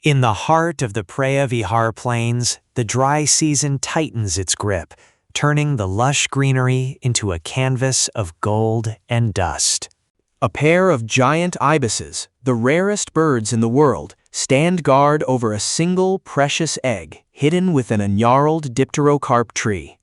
In the heart of the Preah Vihear Plains, the dry season tightens its grip, turning the lush greenery into a canvas of gold and dust. A pair of giant ibises, the rarest birds in the world, stand guard over a single precious egg hidden within a gnarled dipterocarp tree.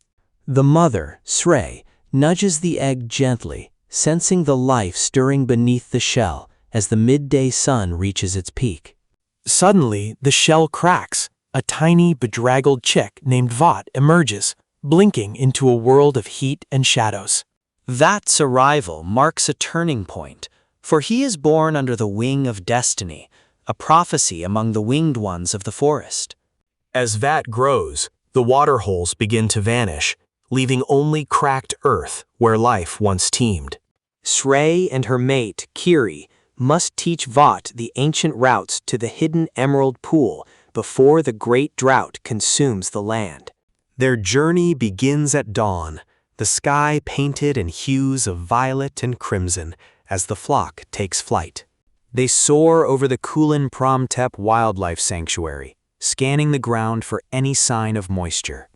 The mother, Srey, nudges the egg gently, sensing the life stirring beneath the shell as the midday sun reaches its peak. Suddenly, the shell cracks. A tiny, bedraggled chick named Vought emerges, blinking into a world of heat and shadows. Vaught's arrival marks a turning point, for he is born under the wing of destiny, a prophecy among the winged ones of the forest. As Vought grows, the water holes begin to vanish, leaving only cracked earth where life once teemed. Srey and her mate, Kiri, must teach Vought the ancient routes to the hidden emerald pool before the great drought consumes the land. Their journey begins at dawn, the sky painted in hues of violet and crimson as the flock takes flight. They soar over the Kulin Promtep Wildlife Sanctuary, scanning the ground for any sign of moisture.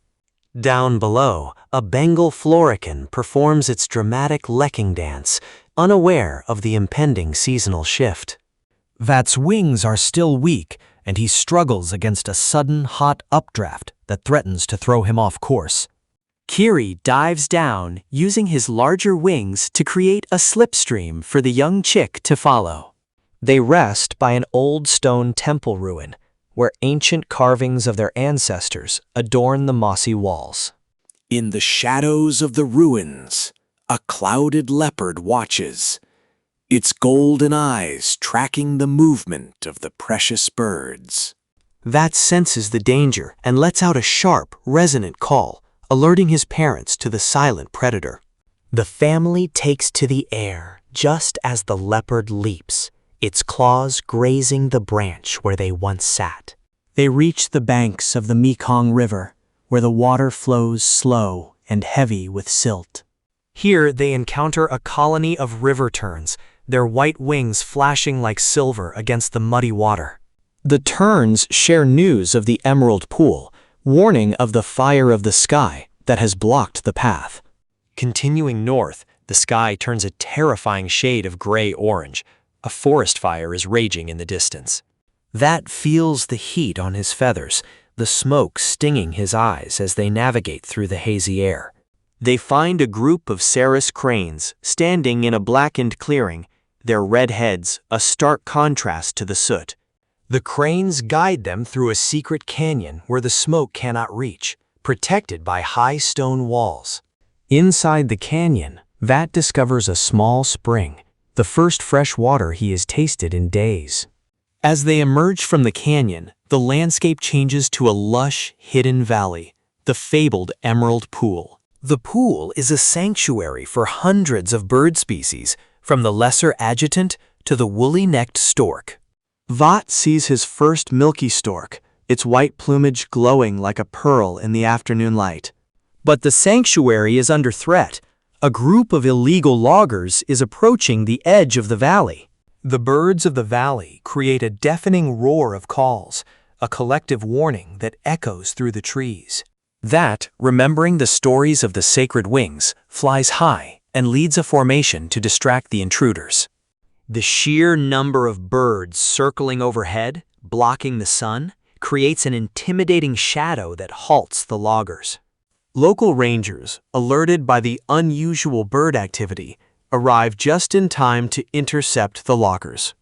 Down below, a Bengal florican performs its dramatic lecking dance, unaware of the impending seasonal shift. Vought's wings are still weak, and he struggles against a sudden hot updraft that threatens to throw him off course. Kiri dives down, using his larger wings to create a slipstream for the young chick to follow. They rest by an old stone temple ruin, where ancient carvings of their ancestors adorn the mossy walls. In the shadows of the ruins, a clouded leopard watches, its golden eyes tracking the movement of the precious birds. Vought senses the danger and lets out a sharp, resonant call, alerting his parents to the silent predator. The family takes to the air just as the leopard leaps, its claws grazing the branch where they once sat. They reach the banks of the Mekong River, where the water flows slow and heavy with silt. Here they encounter a colony of river terns, their white wings flashing like silver against the muddy water. The terns share news of the emerald pool, warning of the fire of the sky that has blocked the path. Continuing north, the sky turns a terrifying shade of gray-orange. A forest fire is raging in the distance. Vought feels the heat on his feathers, the smoke stinging his eyes as they navigate through the hazy air. They find a group of Sarus cranes standing in a blackened clearing, their red heads a stark contrast to the soot. The cranes guide them through a secret canyon where the smoke cannot reach, protected by high stone walls. Inside the canyon, Vought discovers a small spring, the first fresh water he has tasted in days. As they emerge from the canyon, the landscape changes to a lush, hidden valley, the fabled Emerald Pool. The pool is a sanctuary for hundreds of bird species, from the lesser adjutant to the woolly-necked stork. Vought sees his first milky stork, its white plumage glowing like a pearl in the afternoon light. But the sanctuary is under threat. A group of illegal loggers is approaching the edge of the valley. The birds of the valley create a deafening roar of calls, a collective warning that echoes through the trees. Vought, remembering the stories of the sacred wings, flies high and leads a formation to distract the intruders. The sheer number of birds circling overhead, blocking the sun, creates an intimidating shadow that halts the loggers. Local rangers, alerted by the unusual bird activity, arrive just in time to intercept the loggers.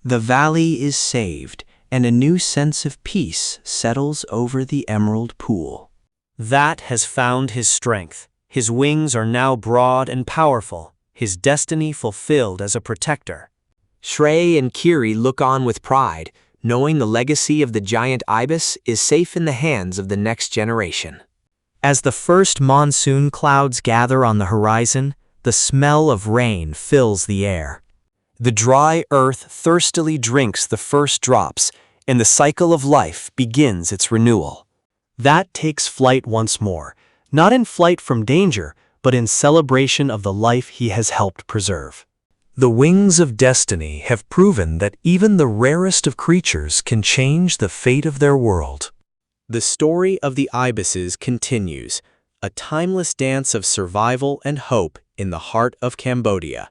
The valley is saved, and a new sense of peace settles over the Emerald Pool. Vought has found his strength. His wings are now broad and powerful, his destiny fulfilled as a protector. Srey and Kiri look on with pride, knowing the legacy of the giant ibis is safe in the hands of the next generation. As the first monsoon clouds gather on the horizon, the smell of rain fills the air. The dry earth thirstily drinks the first drops, and the cycle of life begins its renewal. Vought takes flight once more, not in flight from danger, but in celebration of the life he has helped preserve. The wings of destiny have proven that even the rarest of creatures can change the fate of their world. The story of the ibises continues, a timeless dance of survival and hope in the heart of Cambodia.